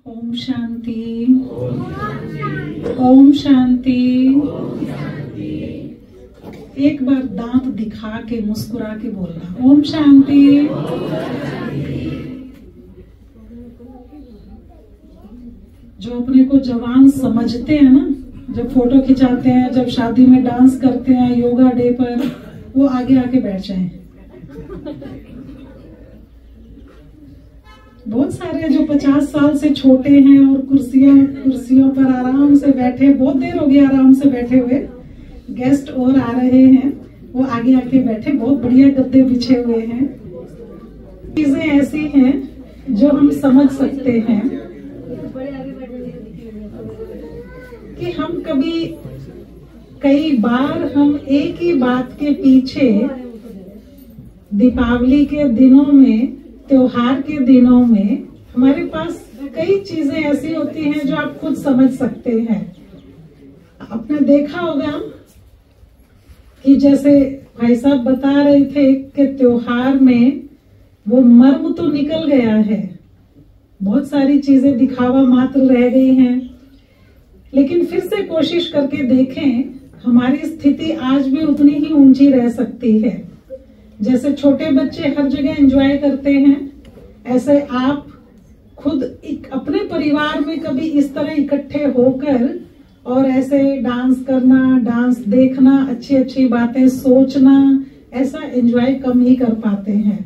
ओम शांति। ओम शांति। एक बार दांत दिखा के मुस्कुरा के बोलना ओम शांति। जो अपने को जवान समझते हैं ना, जब फोटो खिंचाते हैं, जब शादी में डांस करते हैं, योगा डे पर, वो आगे आके बैठ जाएं। बहुत सारे जो 50 साल से छोटे हैं और कुर्सियों पर आराम से बैठे, बहुत देर हो गई आराम से बैठे हुए, गेस्ट और आ रहे हैं, वो आगे आके बैठे, बहुत बढ़िया गद्दे बिछे हुए हैं। चीजें ऐसी हैं जो हम समझ सकते हैं कि हम कई बार हम एक ही बात के पीछे दीपावली के दिनों में, त्योहार के दिनों में हमारे पास कई चीजें ऐसी होती हैं जो आप खुद समझ सकते हैं। आपने देखा होगा कि जैसे भाई साहब बता रहे थे कि त्योहार में वो मर्म तो निकल गया है, बहुत सारी चीजें दिखावा मात्र रह गई हैं, लेकिन फिर से कोशिश करके देखें, हमारी स्थिति आज भी उतनी ही ऊंची रह सकती है। जैसे छोटे बच्चे हर जगह एंजॉय करते हैं, ऐसे आप खुद अपने परिवार में कभी इस तरह इकट्ठे होकर और ऐसे डांस करना, डांस देखना, अच्छी अच्छी बातें सोचना, ऐसा एंजॉय कम ही कर पाते हैं।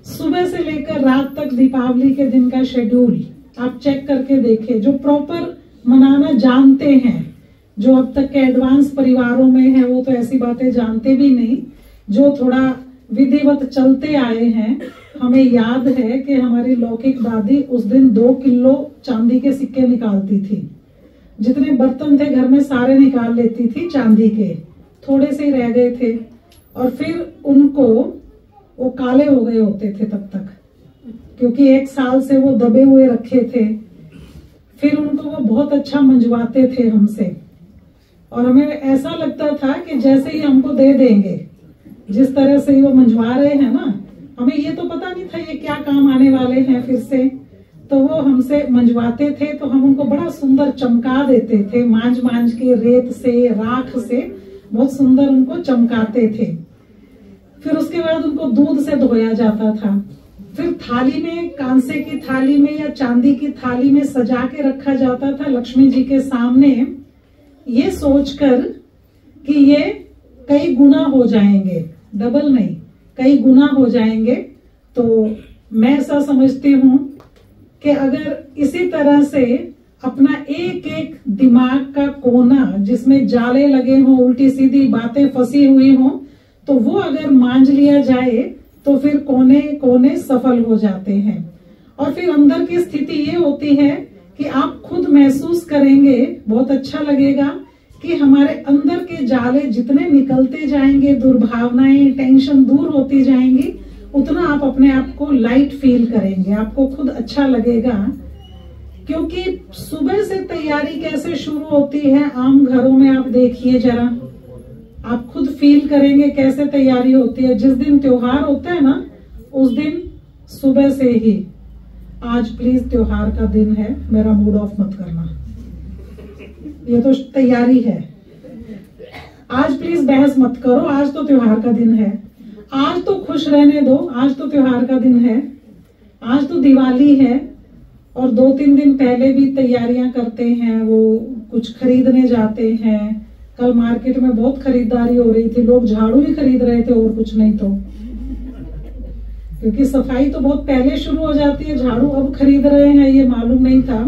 सुबह से लेकर रात तक दीपावली के दिन का शेड्यूल आप चेक करके देखें। जो प्रॉपर मनाना जानते हैं, जो अब तक के एडवांस परिवारों में है, वो तो ऐसी बातें जानते भी नहीं। जो थोड़ा विधिवत चलते आए हैं, हमें याद है कि हमारी लौकिक दादी उस दिन 2 किलो चांदी के सिक्के निकालती थी। जितने बर्तन थे घर में सारे निकाल लेती थी चांदी के, थोड़े से ही रह गए थे, और फिर उनको वो काले हो गए होते थे तब तक, क्योंकि 1 साल से वो दबे हुए रखे थे। फिर उनको वो बहुत अच्छा मंजवाते थे हमसे, और हमें ऐसा लगता था कि जैसे ही हमको दे देंगे, जिस तरह से वो मंजवा रहे हैं ना, हमें ये तो पता नहीं था ये क्या काम आने वाले हैं फिर से, तो वो हमसे मंजवाते थे, तो हम उनको बड़ा सुंदर चमका देते थे, मांझ के, रेत से, राख से बहुत सुंदर उनको चमकाते थे। फिर उसके बाद उनको दूध से धोया जाता था, फिर थाली में, कांसे की थाली में या चांदी की थाली में सजा के रखा जाता था लक्ष्मी जी के सामने, ये सोचकर कि ये कई गुना हो जाएंगे, डबल नहीं, कई गुना हो जाएंगे। तो मैं ऐसा समझती हूँ कि अगर इसी तरह से अपना एक एक दिमाग का कोना, जिसमें जाले लगे हों, उल्टी सीधी बातें फंसी हुई हों, तो वो अगर मांझ लिया जाए तो फिर कोने कोने सफल हो जाते हैं। और फिर अंदर की स्थिति ये होती है कि आप खुद महसूस करेंगे, बहुत अच्छा लगेगा कि हमारे अंदर के जाले जितने निकलते जाएंगे, दुर्भावनाएं, टेंशन दूर होती जाएंगी, उतना आप अपने आप को लाइट फील करेंगे, आपको खुद अच्छा लगेगा। क्योंकि सुबह से तैयारी कैसे शुरू होती है आम घरों में, आप देखिए जरा, आप खुद फील करेंगे कैसे तैयारी होती है। जिस दिन त्योहार होता है ना, उस दिन सुबह से ही, आज प्लीज त्योहार का दिन है, मेरा मूड ऑफ मत करना, ये तो तैयारी है, आज प्लीज बहस मत करो, आज तो त्योहार का दिन है, आज तो खुश रहने दो, आज तो त्योहार का दिन है, आज तो दिवाली है। और 2-3 दिन पहले भी तैयारियां करते हैं, वो कुछ खरीदने जाते हैं। कल मार्केट में बहुत खरीदारी हो रही थी, लोग झाड़ू ही खरीद रहे थे और कुछ नहीं, तो क्योंकि सफाई तो बहुत पहले शुरू हो जाती है, झाड़ू अब खरीद रहे हैं, ये मालूम नहीं था।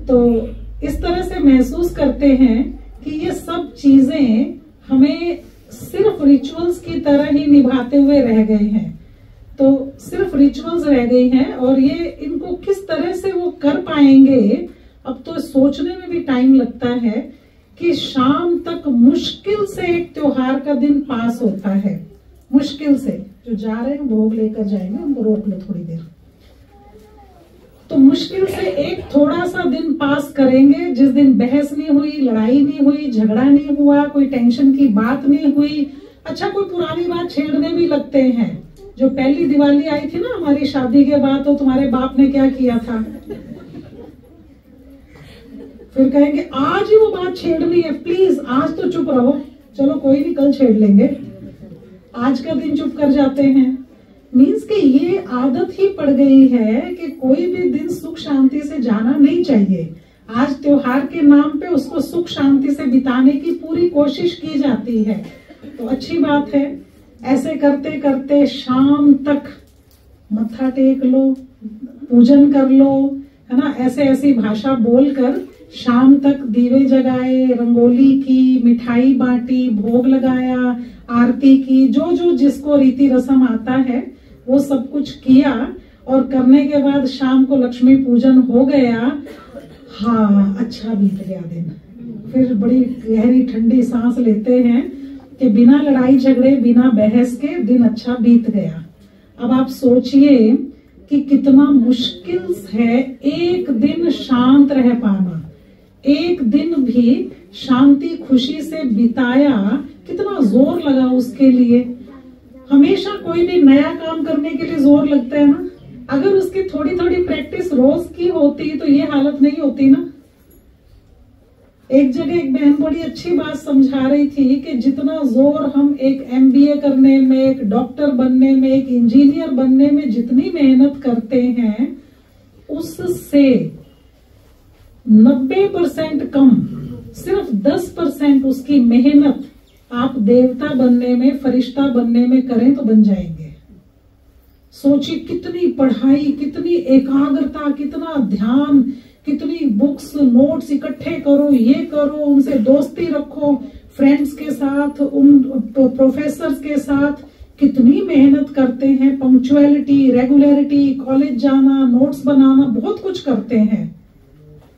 तो इस तरह से महसूस करते हैं कि ये सब चीजें हमें सिर्फ रिचुअल्स की तरह ही निभाते हुए रह गए हैं, तो सिर्फ रिचुअल्स रह गई हैं, और ये इनको किस तरह से वो कर पाएंगे, अब तो सोचने में भी टाइम लगता है कि शाम तक मुश्किल से एक त्योहार का दिन पास होता है, मुश्किल से। जो जा रहे हैं भोग लेकर जाएंगे, उनको रोक लो थोड़ी देर, तो मुश्किल से एक थोड़ा सा दिन पास करेंगे, जिस दिन बहस नहीं हुई, लड़ाई नहीं हुई, झगड़ा नहीं हुआ, कोई टेंशन की बात नहीं हुई। अच्छा, कोई पुरानी बात छेड़ने भी लगते हैं। जो पहली दिवाली आई थी ना हमारी शादी के बाद, तो तुम्हारे बाप ने क्या किया था, फिर कहेंगे आज ही वो बात छेड़नी है, प्लीज आज तो चुप रहो, चलो कोई नहीं कल छेड़ लेंगे, आज का दिन चुप कर जाते हैं। मीन्स कि ये आदत ही पड़ गई है कि कोई भी दिन सुख शांति से जाना नहीं चाहिए। आज त्योहार के नाम पे उसको सुख शांति से बिताने की पूरी कोशिश की जाती है, तो अच्छी बात है। ऐसे करते करते शाम तक मत्था टेक लो, पूजन कर लो, है ना, ऐसे ऐसी भाषा बोलकर शाम तक दीवे जगाए, रंगोली की, मिठाई बांटी, भोग लगाया, आरती की, जो जो जिसको रीति रस्म आता है वो सब कुछ किया। और करने के बाद शाम को लक्ष्मी पूजन हो गया, हाँ अच्छा बीत गया दिन। फिर बड़ी गहरी ठंडी सांस लेते हैं कि बिना लड़ाई झगड़े, बिना बहस के दिन अच्छा बीत गया। अब आप सोचिए कि कितना मुश्किल है एक दिन शांत रह पाना, एक दिन भी शांति खुशी से बिताया, कितना जोर लगा उसके लिए। हमेशा कोई भी नया काम करने के लिए जोर लगता है ना, अगर उसकी थोड़ी थोड़ी प्रैक्टिस रोज की होती तो ये हालत नहीं होती ना। एक जगह एक बहन बड़ी अच्छी बात समझा रही थी कि जितना जोर हम एक MBA करने में, एक डॉक्टर बनने में, एक इंजीनियर बनने में जितनी मेहनत करते हैं, उससे 90% कम, सिर्फ 10% उसकी मेहनत आप देवता बनने में, फरिश्ता बनने में करें तो बन जाएंगे। सोचिए कितनी पढ़ाई, कितनी एकाग्रता, कितना ध्यान, कितनी बुक्स नोट्स इकट्ठे करो, ये करो, उनसे दोस्ती रखो, फ्रेंड्स के साथ, उन प्रोफेसर्स के साथ कितनी मेहनत करते हैं, पंक्चुअलिटी, रेगुलरिटी, कॉलेज जाना, नोट्स बनाना, बहुत कुछ करते हैं।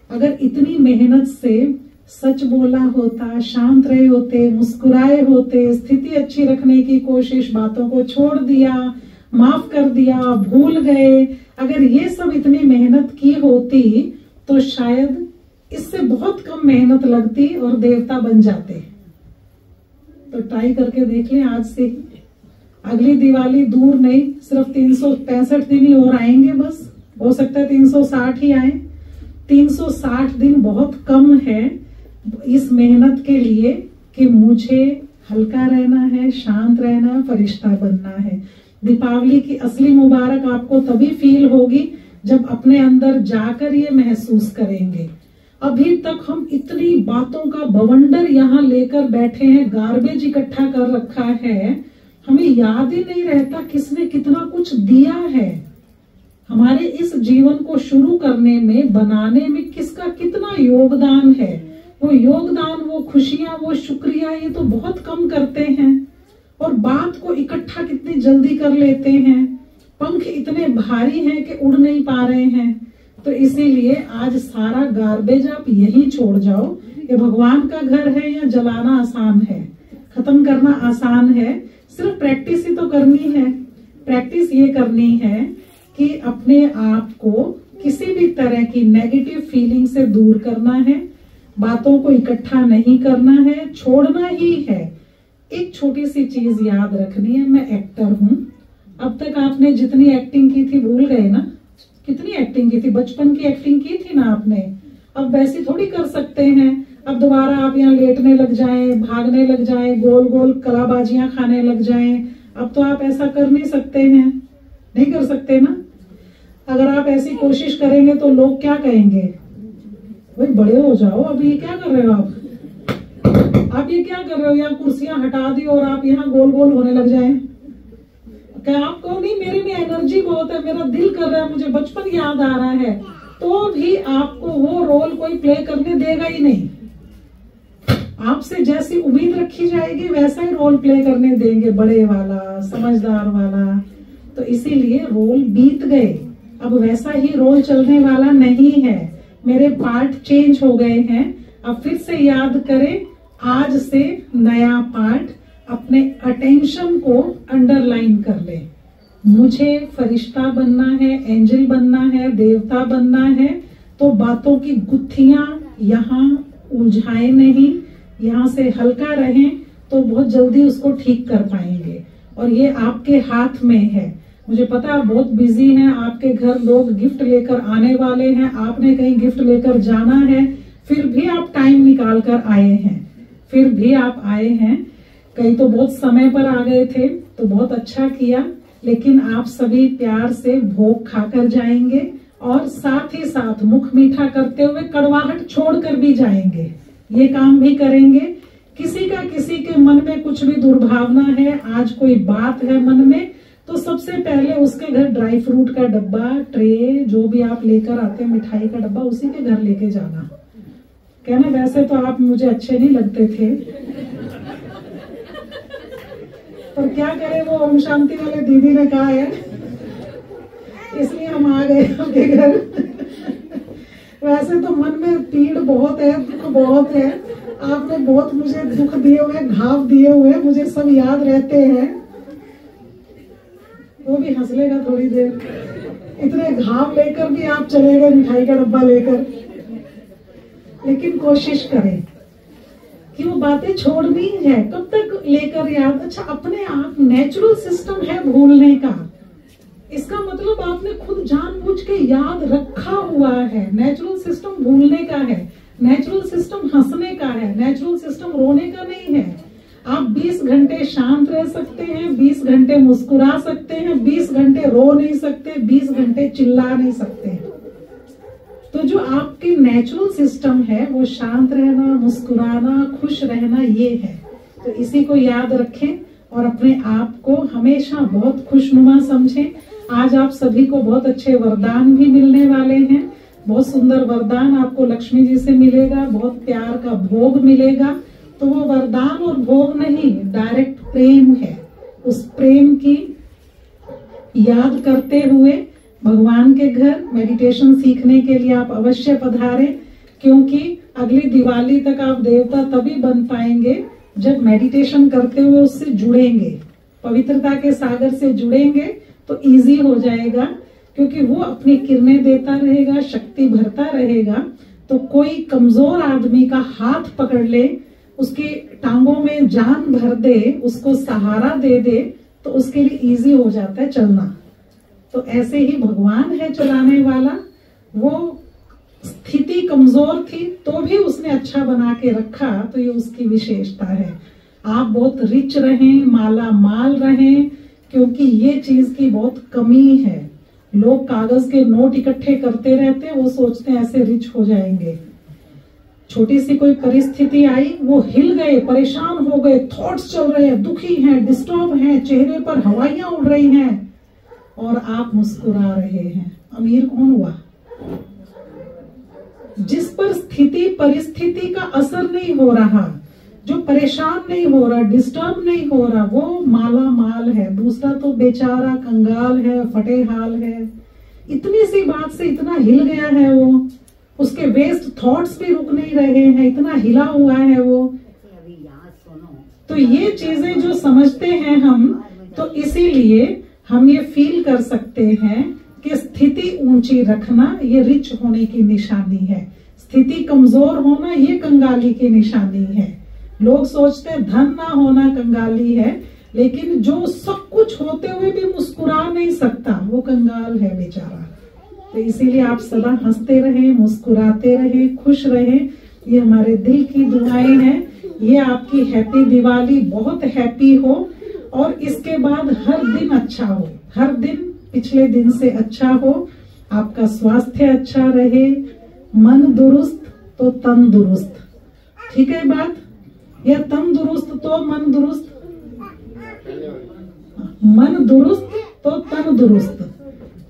अगर इतनी मेहनत से सच बोला होता, शांत रहे होते, मुस्कुराए होते, स्थिति अच्छी रखने की कोशिश, बातों को छोड़ दिया, माफ कर दिया, भूल गए, अगर ये सब इतनी मेहनत की होती तो शायद इससे बहुत कम मेहनत लगती और देवता बन जाते। तो ट्राई करके देख लें आज से ही। अगली दिवाली दूर नहीं, सिर्फ 365 दिन ही और आएंगे, बस हो सकता है 360 ही आए। 360 दिन बहुत कम है इस मेहनत के लिए कि मुझे हल्का रहना है, शांत रहना है, फरिश्ता बनना है। दीपावली की असली मुबारक आपको तभी फील होगी जब अपने अंदर जाकर ये महसूस करेंगे। अभी तक हम इतनी बातों का बवंडर यहाँ लेकर बैठे हैं, गार्बेज इकट्ठा कर रखा है, हमें याद ही नहीं रहता किसने कितना कुछ दिया है। हमारे इस जीवन को शुरू करने में, बनाने में किसका कितना योगदान है। वो योगदान, वो खुशियां, वो शुक्रिया, ये तो बहुत कम करते हैं। और बात को इकट्ठा कितनी जल्दी कर लेते हैं, पंख इतने भारी हैं कि उड़ नहीं पा रहे हैं। तो इसीलिए आज सारा गार्बेज आप यही छोड़ जाओ। ये भगवान का घर है, या जलाना आसान है, खत्म करना आसान है, सिर्फ प्रैक्टिस ही तो करनी है। प्रैक्टिस ये करनी है कि अपने आप को किसी भी तरह की नेगेटिव फीलिंग से दूर करना है, बातों को इकट्ठा नहीं करना है, छोड़ना ही है। एक छोटी सी चीज याद रखनी है, मैं एक्टर हूं। अब तक आपने जितनी एक्टिंग की थी भूल गए ना? कितनी एक्टिंग की थी, बचपन की एक्टिंग की थी ना आपने, अब वैसी थोड़ी कर सकते हैं। अब दोबारा आप यहाँ लेटने लग जाएं, भागने लग जाएं, गोल गोल कलाबाजियां खाने लग जाएं, अब तो आप ऐसा कर नहीं सकते हैं, नहीं कर सकते ना। अगर आप ऐसी कोशिश करेंगे तो लोग क्या कहेंगे, भाई बड़े हो जाओ, अभी क्या कर रहे हो आप ये क्या कर रहे हो, यहाँ कुर्सियां हटा दी और आप यहाँ गोल गोल होने लग जाएं। क्या आपको नहीं, मेरे में एनर्जी बहुत है, मेरा दिल कर रहा है, मुझे बचपन याद आ रहा है, तो भी आपको वो रोल कोई प्ले करने देगा ही नहीं। आपसे जैसी उम्मीद रखी जाएगी वैसा ही रोल प्ले करने देंगे, बड़े वाला, समझदार वाला। तो इसीलिए रोल बीत गए, अब वैसा ही रोल चलने वाला नहीं है। मेरे पार्ट चेंज हो गए हैं, अब फिर से याद करें, आज से नया पार्ट, अपने अटेंशन को अंडरलाइन कर ले। मुझे फरिश्ता बनना है, एंजल बनना है, देवता बनना है, तो बातों की गुत्थियां यहाँ उलझाए नहीं, यहाँ से हल्का रहें तो बहुत जल्दी उसको ठीक कर पाएंगे। और ये आपके हाथ में है। मुझे पता है बहुत बिजी हैं, आपके घर लोग गिफ्ट लेकर आने वाले हैं, आपने कहीं गिफ्ट लेकर जाना है, फिर भी आप टाइम निकाल कर आए हैं, फिर भी आप आए हैं। कई तो बहुत समय पर आ गए थे तो बहुत अच्छा किया, लेकिन आप सभी प्यार से भोग खाकर जाएंगे और साथ ही साथ मुख मीठा करते हुए कड़वाहट छोड़कर भी जाएंगे। ये काम भी करेंगे। किसी के मन में कुछ भी दुर्भावना है, आज कोई बात है मन में, तो सबसे पहले उसके घर ड्राई फ्रूट का डब्बा, ट्रे, जो भी आप लेकर आते हैं, मिठाई का डब्बा, उसी के घर लेके जाना। कहना वैसे तो आप मुझे अच्छे नहीं लगते थे, पर क्या करें, वो ओम शांति वाले दीदी ने कहा है, इसलिए हम आ गए उनके घर। वैसे तो मन में पीड़ बहुत है, दुख बहुत है, आपने बहुत मुझे दुख दिए हुए, घाव दिए हुए, मुझे सब याद रहते हैं। वो भी हंस लेगा थोड़ी देर, इतने घाव लेकर भी आप चले गए मिठाई का डब्बा लेकर। लेकिन कोशिश करें कि वो बातें छोड़नी है। कब तक लेकर याद? अच्छा, अपने आप नेचुरल सिस्टम है भूलने का, इसका मतलब आपने खुद जानबूझ के याद रखा हुआ है। नेचुरल सिस्टम भूलने का है, नेचुरल सिस्टम हंसने का है, नेचुरल सिस्टम रोने का नहीं है। आप 20 घंटे शांत रह सकते हैं, 20 घंटे मुस्कुरा सकते हैं, 20 घंटे रो नहीं सकते, 20 घंटे चिल्ला नहीं सकते। तो जो आपके नेचुरल सिस्टम है वो शांत रहना, मुस्कुराना, खुश रहना, ये है। तो इसी को याद रखें और अपने आप को हमेशा बहुत खुशनुमा समझें। आज आप सभी को बहुत अच्छे वरदान भी मिलने वाले हैं। बहुत सुंदर वरदान आपको लक्ष्मी जी से मिलेगा, बहुत प्यार का भोग मिलेगा। तो वो वरदान और भोग नहीं, डायरेक्ट प्रेम है। उस प्रेम की याद करते हुए भगवान के घर मेडिटेशन सीखने के लिए आप अवश्य पधारें, क्योंकि अगली दिवाली तक आप देवता तभी बन पाएंगे जब मेडिटेशन करते हुए उससे जुड़ेंगे, पवित्रता के सागर से जुड़ेंगे तो इजी हो जाएगा, क्योंकि वो अपनी किरणें देता रहेगा, शक्ति भरता रहेगा। तो कोई कमजोर आदमी का हाथ पकड़ ले, उसकी टांगों में जान भर दे, उसको सहारा दे दे, तो उसके लिए इजी हो जाता है चलना। तो ऐसे ही भगवान है चलाने वाला। वो स्थिति कमजोर थी तो भी उसने अच्छा बना के रखा, तो ये उसकी विशेषता है। आप बहुत रिच रहें, माला माल रहें, क्योंकि ये चीज की बहुत कमी है। लोग कागज के नोट इकट्ठे करते रहते हैं, वो सोचते हैं ऐसे रिच हो जाएंगे। छोटी सी कोई परिस्थिति आई, वो हिल गए, परेशान हो गए, थॉट्स चल रहे हैं, दुखी हैं, डिस्टर्ब हैं, चेहरे पर हवाइयां उड़ रही हैं और आप मुस्कुरा रहे हैं। अमीर कौन हुआ? जिस पर स्थिति परिस्थिति का असर नहीं हो रहा, जो परेशान नहीं हो रहा, डिस्टर्ब नहीं हो रहा, वो माला माल है। दूसरा तो बेचारा कंगाल है, फटे हाल है। इतनी सी बात से इतना हिल गया है वो, उसके वेस्ट थॉट्स भी रुक नहीं रहे हैं, इतना हिला हुआ है वो। तो ये चीजें जो समझते हैं हम, तो इसीलिए हम ये फील कर सकते हैं कि स्थिति ऊंची रखना ये रिच होने की निशानी है, स्थिति कमजोर होना ये कंगाली की निशानी है। लोग सोचते हैं धन ना होना कंगाली है, लेकिन जो सब कुछ होते हुए भी मुस्कुरा नहीं सकता वो कंगाल है बेचारा। तो इसीलिए आप सदा हंसते रहें, मुस्कुराते रहें, खुश रहें। ये हमारे दिल की दुआएं हैं। ये आपकी हैप्पी दिवाली बहुत हैप्पी हो, और इसके बाद हर दिन अच्छा हो, हर दिन पिछले दिन से अच्छा हो। आपका स्वास्थ्य अच्छा रहे, मन दुरुस्त तो तन दुरुस्त। ठीक है बात? या तन दुरुस्त तो मन दुरुस्त, मन दुरुस्त तो तन दुरुस्त।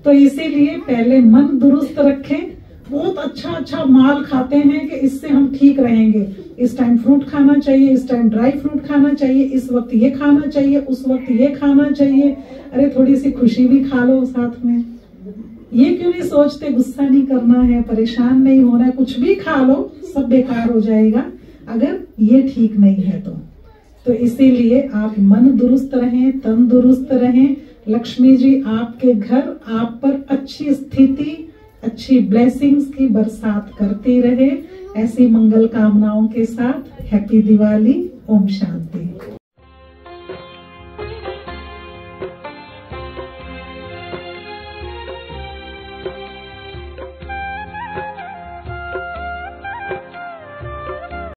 तो इसीलिए पहले मन दुरुस्त रखें। बहुत अच्छा अच्छा माल खाते हैं कि इससे हम ठीक रहेंगे। इस टाइम फ्रूट खाना चाहिए, इस टाइम ड्राई फ्रूट खाना चाहिए, इस वक्त ये खाना चाहिए, उस वक्त ये खाना चाहिए। अरे थोड़ी सी खुशी भी खा लो साथ में। ये क्यों नहीं सोचते गुस्सा नहीं करना है, परेशान नहीं होना है, कुछ भी खा लो, सब बेकार हो जाएगा अगर ये ठीक नहीं है तो इसीलिए आप मन दुरुस्त रहें, तन दुरुस्त रहें। लक्ष्मी जी आपके घर, आप पर अच्छी स्थिति, अच्छी ब्लेसिंग्स की बरसात करती रहे। ऐसी मंगल कामनाओं के साथ हैप्पी दिवाली। ओम शांति।